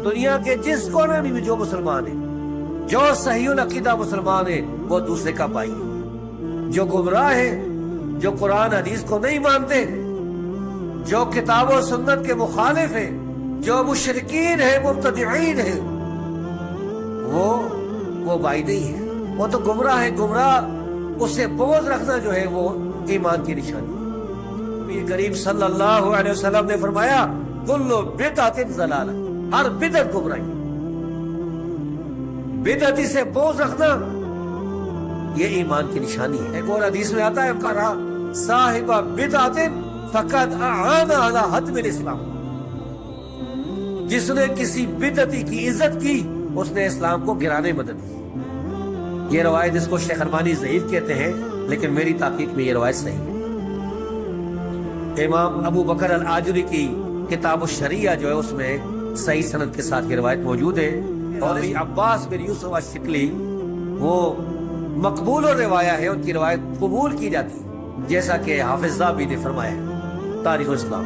دنیا کے جس کونے میں بھی جو مسلمان ہے، جو صحیح العقیدہ مسلمان ہے، وہ دوسرے کا بھائی ہے۔ جو گمراہ ہے، جو قرآن حدیث کو نہیں مانتے، جو کتاب و سنت کے مخالف ہیں، جو مشرکین ہیں، مبتدعین ہیں، وہ بھائی نہیں ہے، وہ تو گمراہ ہے۔ گمراہ اس سے بغض رکھنا جو ہے وہ ایمان کی نشانی ہے۔ نبی کریم صلی اللہ علیہ وسلم نے فرمایا کل بدعت ضلالہ، ہر بدعت گمراہی۔ بدعتی سے بغض رکھنا یہ ایمان کی نشانی ہے۔ ایک اور حدیث میں آتا ہے کہا صاحب بدعت فقد اعان علی ہدم الاسلام، جس نے کسی بدعتی کی عزت کی اس نے اسلام کو گرانے میں مدد کی۔ یہ روایت جس کو شیخ البانی ضعیف کہتے ہیں، لیکن میری تحقیق میں یہ روایت صحیح ہے۔ امام ابو بکر الآجری کی کتاب الشریعہ جو ہے اس میں صحیح سند کے ساتھ یہ روایت موجود ہے، اور عباس بن یوسف الشکلی وہ مقبول روایہ ہے، ان کی روایت قبول کی جاتی ہے، جیسا کہ حافظ ذہبی نے فرمایا ہے تاریخ الاسلام۔